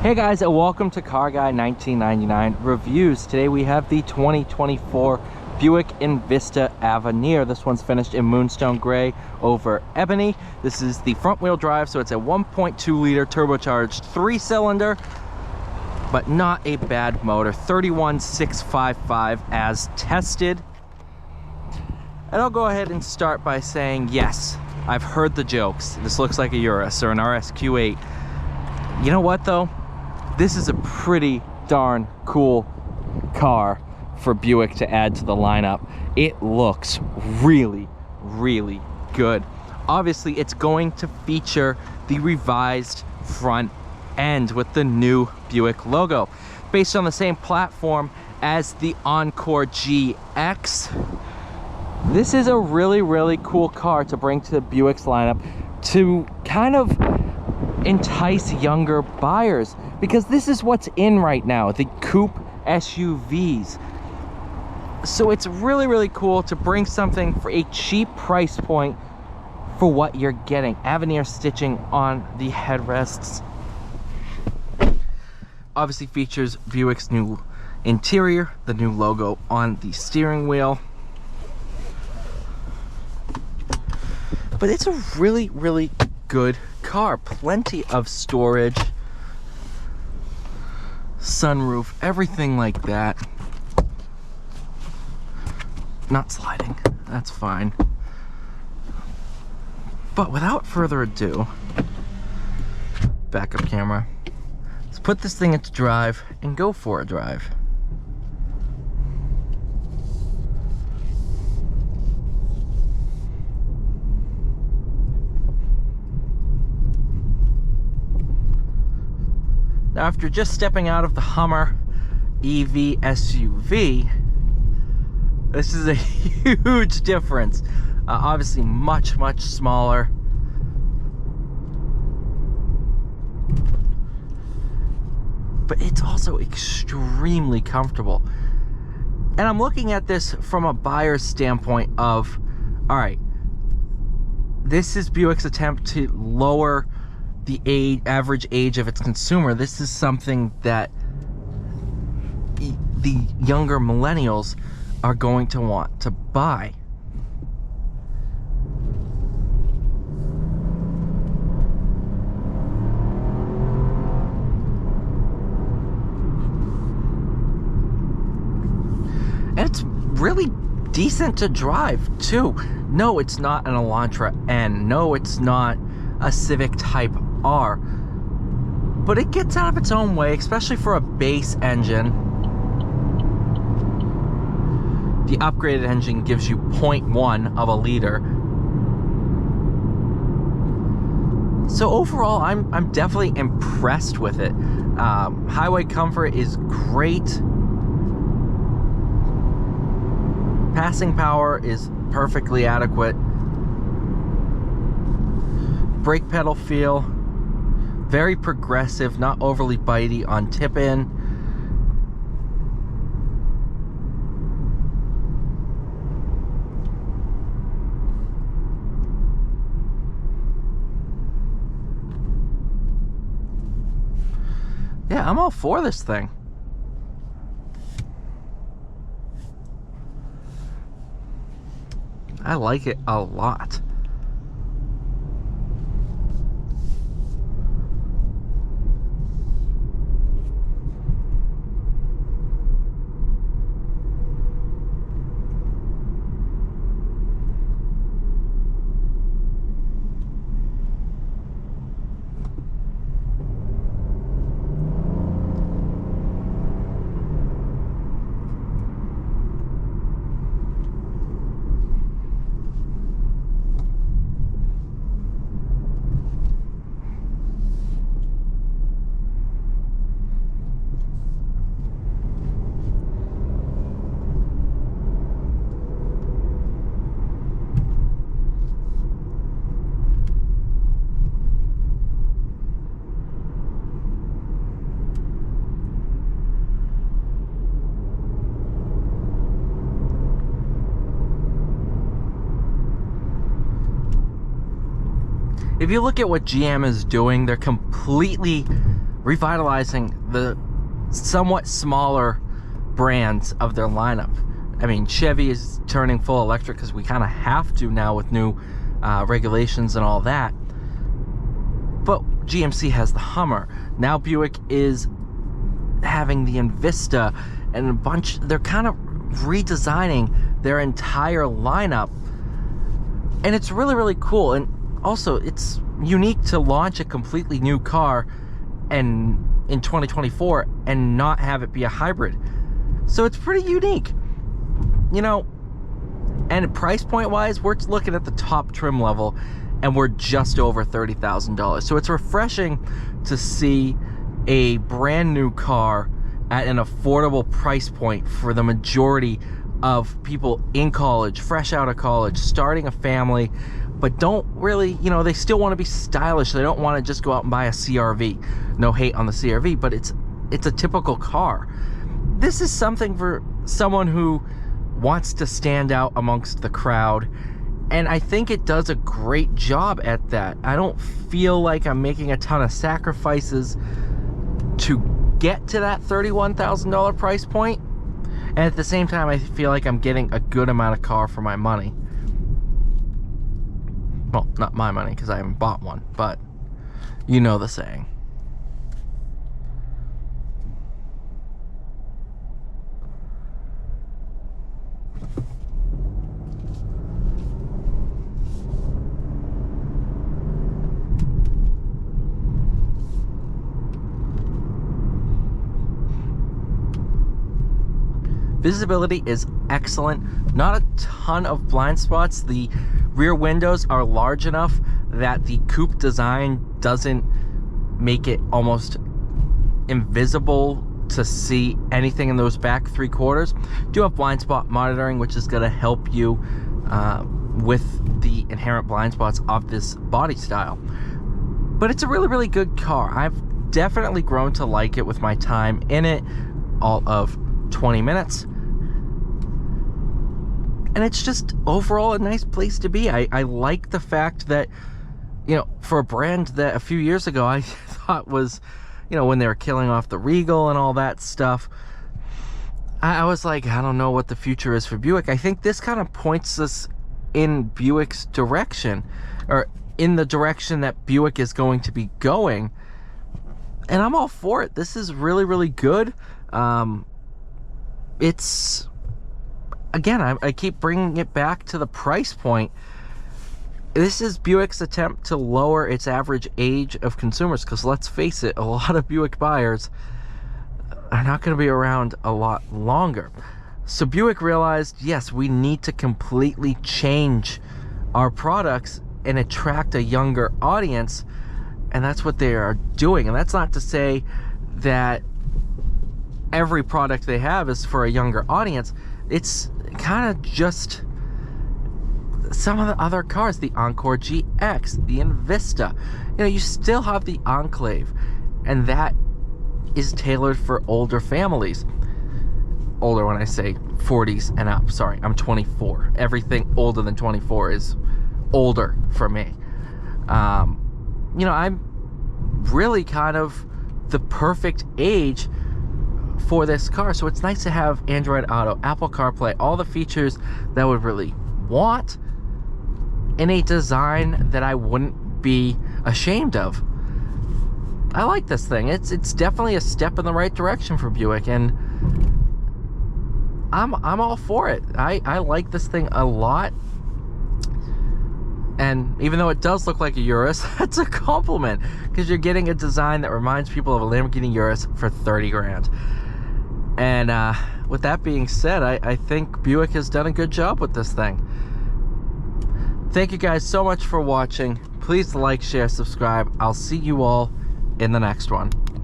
Hey guys, and welcome to Car Guy 1999 Reviews. Today we have the 2024 Buick Envista Avenir. This one's finished in Moonstone Gray over Ebony. This is the front wheel drive, so it's a 1.2 liter turbocharged 3-cylinder, but not a bad motor. 31,655 as tested. And I'll go ahead and start by saying, yes, I've heard the jokes. This looks like a Urus or an RSQ8. You know what though? This is a pretty darn cool car for Buick to add to the lineup. It looks really, really good. Obviously, it's going to feature the revised front end with the new Buick logo. Based on the same platform as the Encore GX. This is a really, really cool car to bring to Buick's lineup to kind of entice younger buyers, because this is what's in right now, the coupe SUVs. So it's really, really cool to bring something for a cheap price point for what you're getting. Avenir stitching on the headrests. Obviously features Buick's new interior, the new logo on the steering wheel. But it's a really, really good car. Plenty of storage, sunroof, everything like that. Not sliding, that's fine. But without further ado, backup camera, let's put this thing into drive and go for a drive. Now, after just stepping out of the Hummer EV SUV, this is a huge difference. Obviously much, much smaller. But it's also extremely comfortable. And I'm looking at this from a buyer's standpoint of, all right, this is Buick's attempt to lower the average age of its consumer. This is something that the younger millennials are going to want to buy. And it's really decent to drive too. No, it's not an Elantra N. No, it's not a Civic Type R, but it gets out of its own way, especially for a base engine. The upgraded engine gives you 0.1 of a liter. So overall, I'm definitely impressed with it. Highway comfort is great. Passing power is perfectly adequate. Brake pedal feel very progressive, not overly bitey on tip-in. Yeah, I'm all for this thing. I like it a lot. If you look at what GM is doing, they're completely revitalizing the somewhat smaller brands of their lineup. I mean, Chevy is turning full electric because we kind of have to now with new regulations and all that. But GMC has the Hummer. Now Buick is having the Envista and a bunch. They're kind of redesigning their entire lineup, and it's really, really cool. And also, it's unique to launch a completely new car and in 2024 and not have it be a hybrid. So it's pretty unique, you know. And price point wise, we're looking at the top trim level and we're just over $30,000. So it's refreshing to see a brand new car at an affordable price point for the majority of people in college, fresh out of college, starting a family, but don't really, you know, they still want to be stylish. They don't want to just go out and buy a CRV. No hate on the CRV, but it's a typical car. This is something for someone who wants to stand out amongst the crowd, and I think it does a great job at that. I don't feel like I'm making a ton of sacrifices to get to that $31,000 price point, and at the same time I feel like I'm getting a good amount of car for my money. Well, not my money because I haven't bought one, but you know the saying. Visibility is excellent. Not a ton of blind spots. The rear windows are large enough that the coupe design doesn't make it almost invisible to see anything in those back 3/4. Do have blind spot monitoring, which is going to help you with the inherent blind spots of this body style. But it's a really, really good car. I've definitely grown to like it with my time in it, all of 20 minutes. And it's just overall a nice place to be. I like the fact that, you know, for a brand that a few years ago I thought was, you know, when they were killing off the Regal and all that stuff, I was like, I don't know what the future is for Buick. I think this kind of points us in Buick's direction, or in the direction that Buick is going to be going. And I'm all for it. This is really, really good. It's, again, I keep bringing it back to the price point. This is Buick's attempt to lower its average age of consumers, because let's face it, a lot of Buick buyers are not going to be around a lot longer. So Buick realized, yes, we need to completely change our products and attract a younger audience, and that's what they are doing. And that's not to say that every product they have is for a younger audience. It's kind of just some of the other cars, the Encore GX, the Envista. You know, you still have the Enclave, and that is tailored for older families. Older when I say 40s and up. Sorry, I'm 24. Everything older than 24 is older for me. You know, I'm really kind of the perfect age for this car. So it's nice to have Android Auto, Apple CarPlay, all the features that I would really want in a design that I wouldn't be ashamed of. I like this thing. It's definitely a step in the right direction for Buick, and I'm all for it. I like this thing a lot. And even though it does look like a Urus, that's a compliment, because you're getting a design that reminds people of a Lamborghini Urus for 30 grand. And with that being said, I think Buick has done a good job with this thing. Thank you guys so much for watching. Please like, share, subscribe. I'll see you all in the next one.